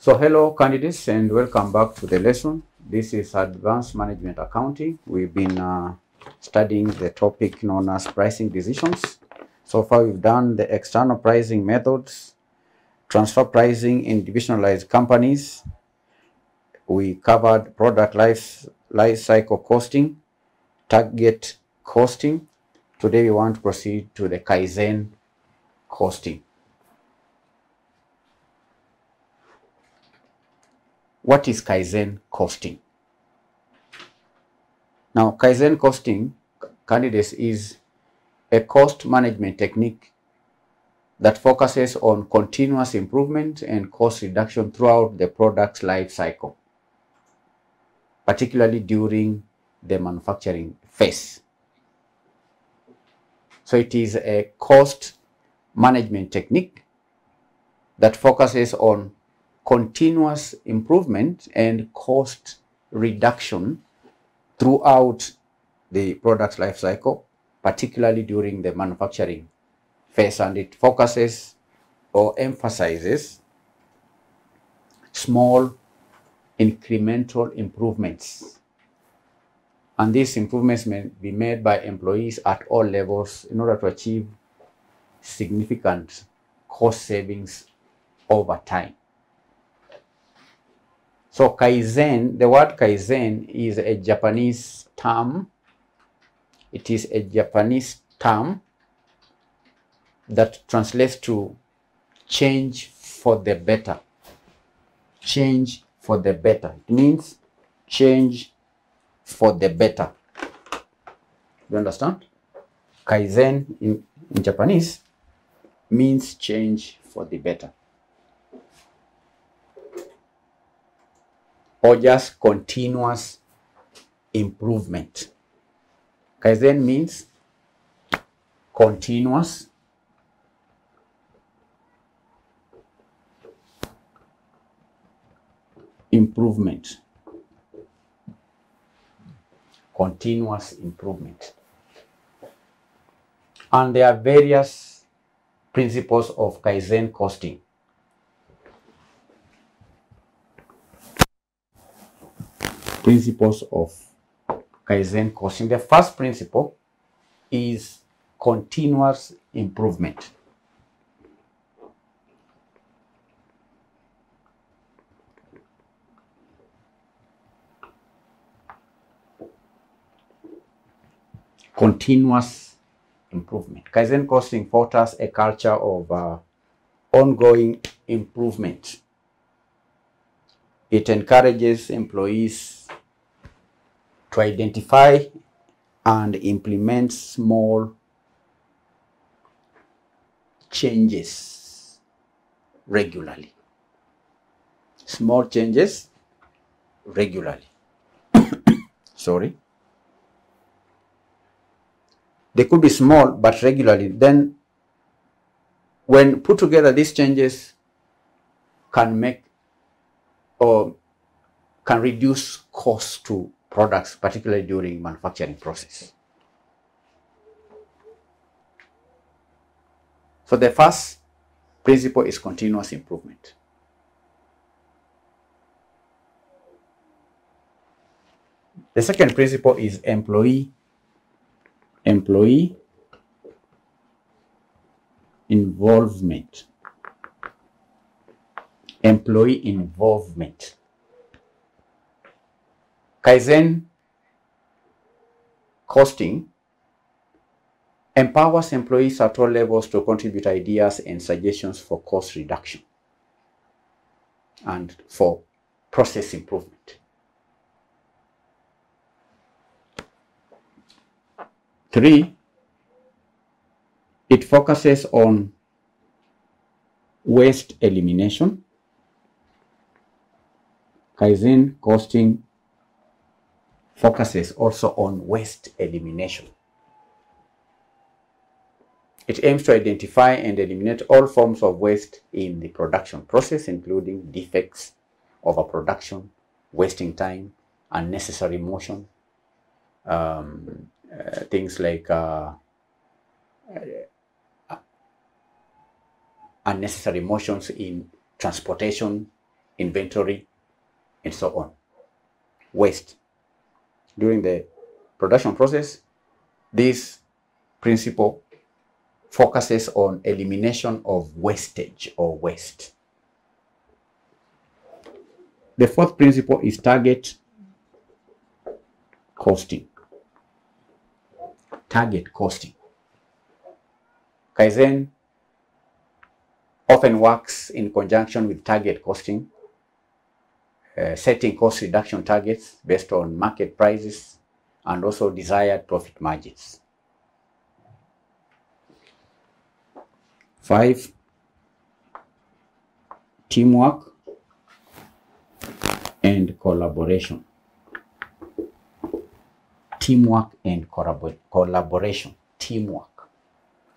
So hello candidates and welcome back to the lesson. This is Advanced Management Accounting. We've been studying the topic known as pricing decisions. So far we've done the external pricing methods, transfer pricing in divisionalized companies. We covered product life cycle costing, target costing. Today we want to proceed to the Kaizen costing. What is Kaizen costing? Now, Kaizen costing, candidates, is a cost management technique that focuses on continuous improvement and cost reduction throughout the product's life cycle, particularly during the manufacturing phase. So it is a cost management technique that focuses on continuous improvement and cost reduction throughout the product's life cycle, particularly during the manufacturing phase, and it focuses or emphasizes small incremental improvements. And these improvements may be made by employees at all levels in order to achieve significant cost savings over time. So Kaizen, the word Kaizen is a Japanese term. It is a Japanese term that translates to change for the better. Change for the better. It means change for the better. You understand? Kaizen in Japanese means change for the better, or just continuous improvement. Kaizen means continuous improvement. Continuous improvement. And there are various principles of Kaizen costing. Principles of Kaizen costing. The first principle is continuous improvement. Continuous improvement. Kaizen costing fosters a culture of ongoing improvement. It encourages employees to identify and implement small changes regularly. Small changes regularly. Sorry. They could be small, but regularly. Then, when put together, these changes can make or can reduce costs to products, particularly during manufacturing process. So the first principle is continuous improvement. The second principle is employee involvement. Employee involvement. Kaizen costing empowers employees at all levels to contribute ideas and suggestions for cost reduction and for process improvement. 3, it focuses on waste elimination. Kaizen costing focuses also on waste elimination. It aims to identify and eliminate all forms of waste in the production process, including defects, overproduction, wasting time, unnecessary motion, things like unnecessary motions in transportation, inventory, and so on. Waste. During the production process, this principle focuses on elimination of wastage or waste. The fourth principle is target costing. Target costing. Kaizen often works in conjunction with target costing, setting cost reduction targets based on market prices and also desired profit margins. 5, teamwork and collaboration. Teamwork and collaboration. Teamwork.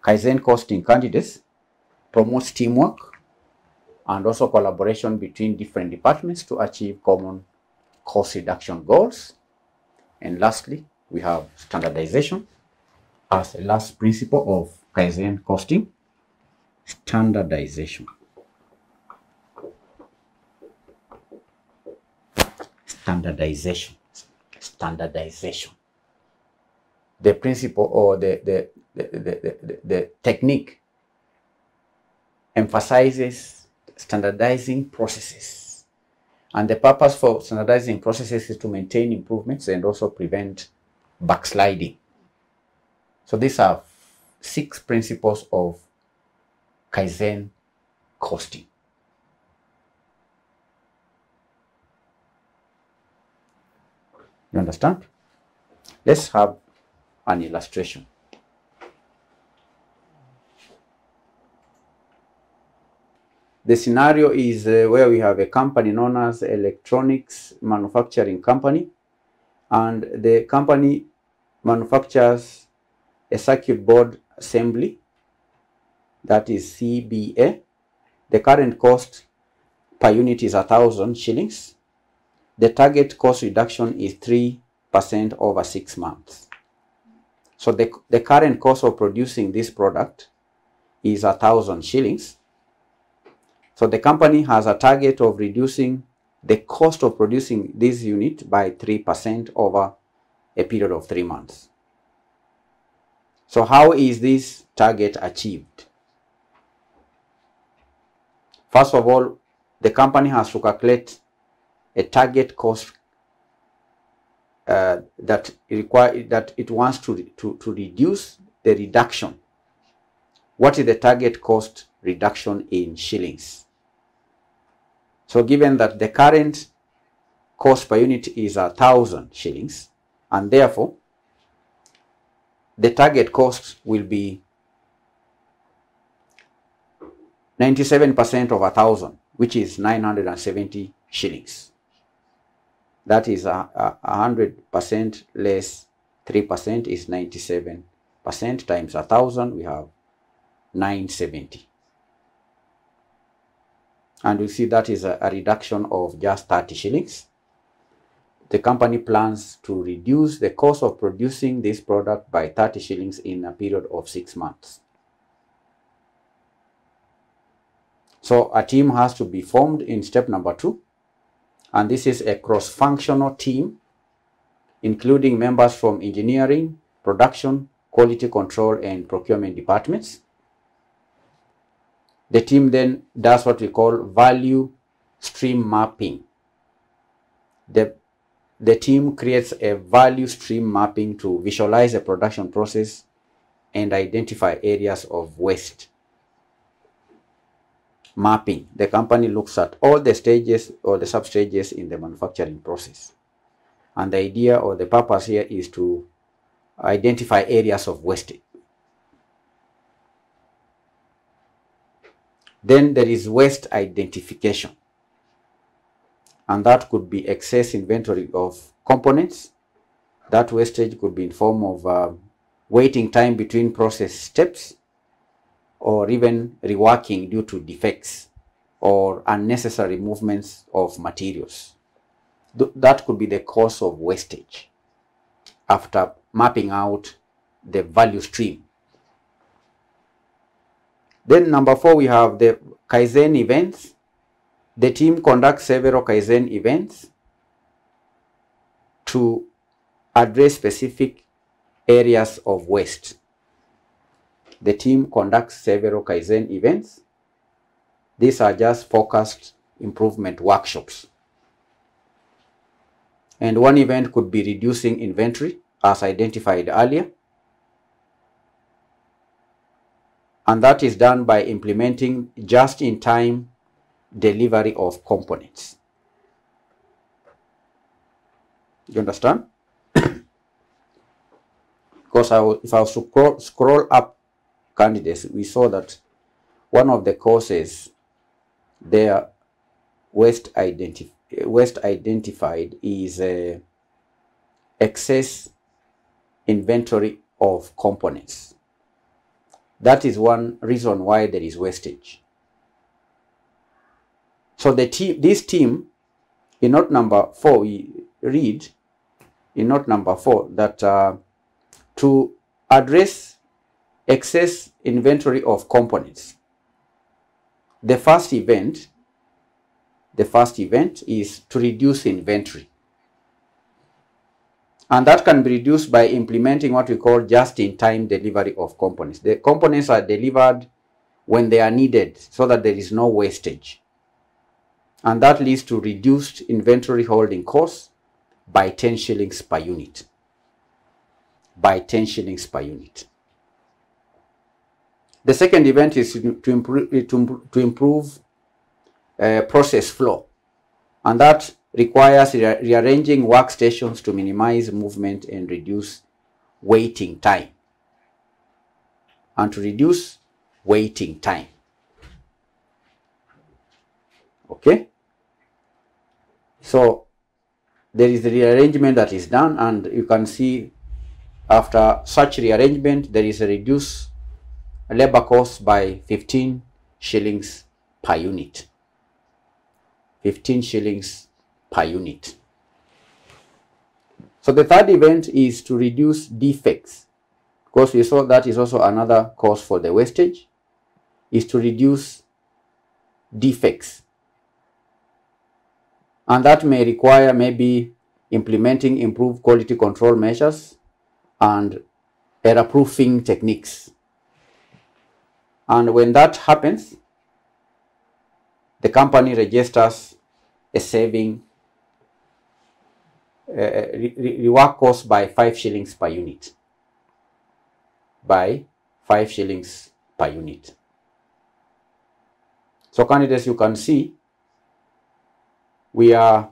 Kaizen costing candidates promotes teamwork and also collaboration between different departments to achieve common cost reduction goals. And lastly, we have standardization as the last principle of Kaizen costing. Standardization. Standardization. Standardization. The principle or the technique emphasizes standardizing processes. And the purpose for standardizing processes is to maintain improvements and also prevent backsliding. So these are 6 principles of Kaizen costing. You understand? Let's have an illustration. The scenario is where we have a company known as Electronics Manufacturing Company, and the company manufactures a circuit board assembly, that is CBA. The current cost per unit is 1,000 shillings. The target cost reduction is 3% over 6 months. So the current cost of producing this product is 1,000 shillings. So the company has a target of reducing the cost of producing this unit by 3% over a period of 3 months. So how is this target achieved? First of all, the company has to calculate a target cost that it wants to reduce the reduction. What is the target cost reduction in shillings? So given that the current cost per unit is 1,000 shillings, and therefore the target cost will be 97% of 1,000, which is 970 shillings. That is 100% less 3% is 97% times 1,000, we have 970. And you see that is a reduction of just 30 shillings. The company plans to reduce the cost of producing this product by 30 shillings in a period of 6 months. So a team has to be formed in step number 2. And this is a cross-functional team, including members from engineering, production, quality control, and procurement departments. The team then does what we call value stream mapping. The team creates a value stream mapping to visualize the production process and identify areas of waste. Mapping. The company looks at all the stages or the sub-stages in the manufacturing process. And the idea or the purpose here is to identify areas of waste. Then there is waste identification. And that could be excess inventory of components. That wastage could be in form of waiting time between process steps, or even reworking due to defects or unnecessary movements of materials. That could be the cause of wastage after mapping out the value stream. Then number 4, we have the Kaizen events. The team conducts several Kaizen events to address specific areas of waste. The team conducts several Kaizen events. These are just focused improvement workshops. And one event could be reducing inventory, as identified earlier. And that is done by implementing just-in-time delivery of components. You understand? Because if I was to scroll up candidates, we saw that one of the causes there waste identified is excess inventory of components. That is one reason why there is wastage. So this team, in note number 4, we read in note number 4 that to address excess inventory of components, the first event is to reduce inventory. And that can be reduced by implementing what we call just-in-time delivery of components. The components are delivered when they are needed so that there is no wastage. And that leads to reduced inventory holding costs by 10 shillings per unit. By 10 shillings per unit. The second event is to improve process flow. And that requires rearranging workstations to minimize movement and reduce waiting time. And to reduce waiting time. Okay? So there is the rearrangement that is done, and you can see after such rearrangement there is a reduced labor cost by 15 shillings per unit. 15 shillings per unit. So the third event is to reduce defects, because we saw that is also another cause for the wastage, is to reduce defects. And that may require maybe implementing improved quality control measures and error-proofing techniques. And when that happens, the company registers a saving rework cost by 5 shillings per unit. By 5 shillings per unit. So candidates, you can see we are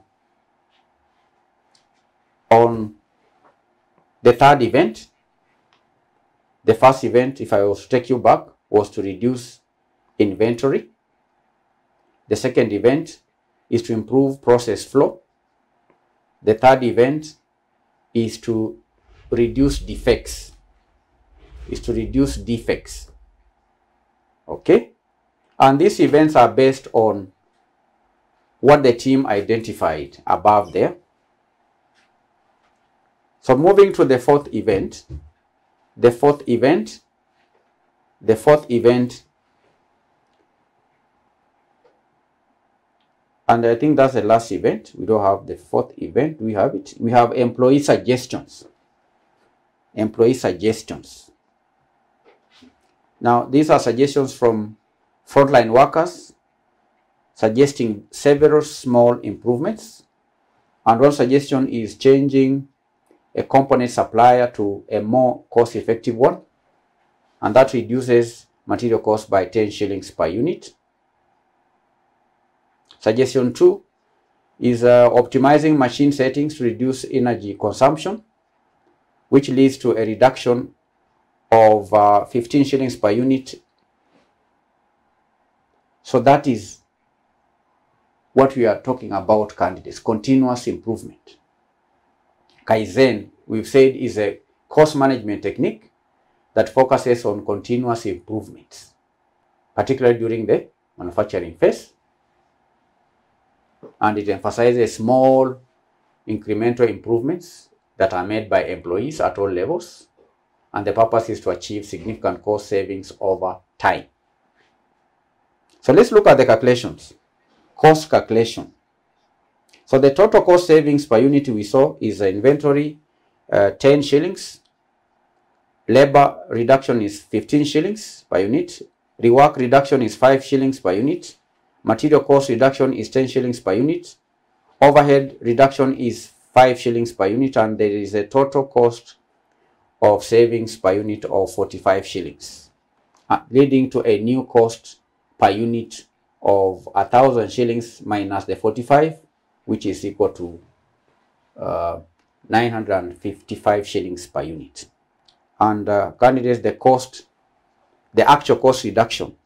on the third event. The first event, if I was to take you back, was to reduce inventory. The second event is to improve process flow. The third event is to reduce defects. Okay? And these events are based on what the team identified above there. So moving to the fourth event, and I think that's the last event. We don't have the fourth event. We have it. We have employee suggestions. Employee suggestions. Now, these are suggestions from frontline workers suggesting several small improvements. And one suggestion is changing a component supplier to a more cost-effective one. And that reduces material cost by 10 shillings per unit. Suggestion 2 is optimizing machine settings to reduce energy consumption, which leads to a reduction of 15 shillings per unit. So that is what we are talking about, candidates, continuous improvement. Kaizen, we've said, is a cost management technique that focuses on continuous improvements, particularly during the manufacturing phase. And it emphasizes small incremental improvements that are made by employees at all levels. And the purpose is to achieve significant cost savings over time. So let's look at the calculations. cost calculation. So the total cost savings per unit we saw is inventory 10 shillings, labor reduction is 15 shillings per unit, rework reduction is 5 shillings per unit, material cost reduction is 10 shillings per unit, overhead reduction is 5 shillings per unit, and there is a total cost of savings per unit of 45 shillings, leading to a new cost per unit of 1,000 shillings minus the 45, which is equal to 955 shillings per unit. And candidates, the actual cost reduction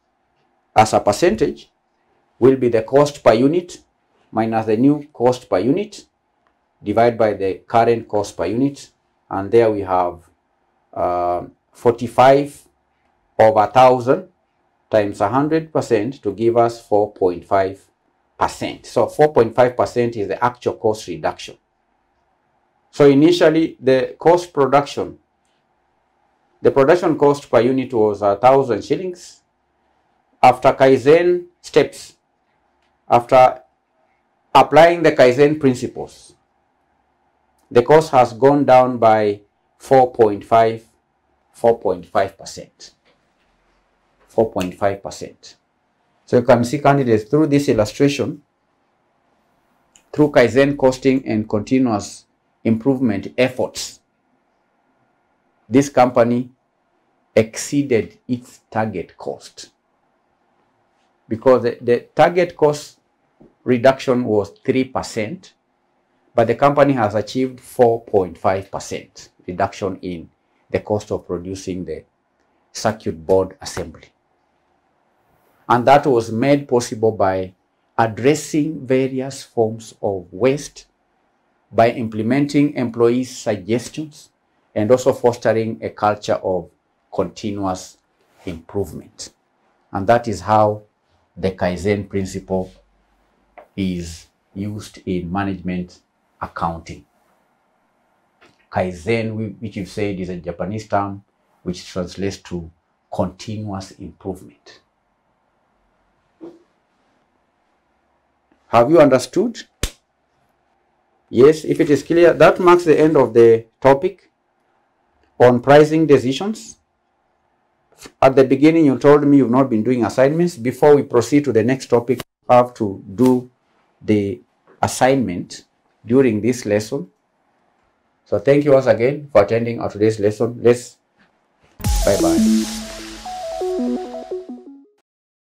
as a percentage will be the cost per unit minus the new cost per unit divided by the current cost per unit, and there we have 45 over 1,000 times 100% to give us 4.5%. So 4.5% is the actual cost reduction. So initially the production cost per unit was 1,000 shillings. After Kaizen steps, after applying the Kaizen principles, the cost has gone down by 4.5%. 4.5%. So you can see, candidates, through this illustration, through Kaizen costing and continuous improvement efforts, this company exceeded its target cost, because the target cost reduction was 3%, but the company has achieved 4.5% reduction in the cost of producing the circuit board assembly. And that was made possible by addressing various forms of waste, by implementing employees' suggestions, and also fostering a culture of continuous improvement. And that is how the Kaizen principle is used in management accounting. Kaizen, which you've said, is a Japanese term which translates to continuous improvement. Have you understood? Yes, if it is clear, that marks the end of the topic on pricing decisions. At the beginning, you told me you've not been doing assignments. Before we proceed to the next topic, you have to do the assignment during this lesson. So thank you once again for attending our today's lesson. Bye-bye.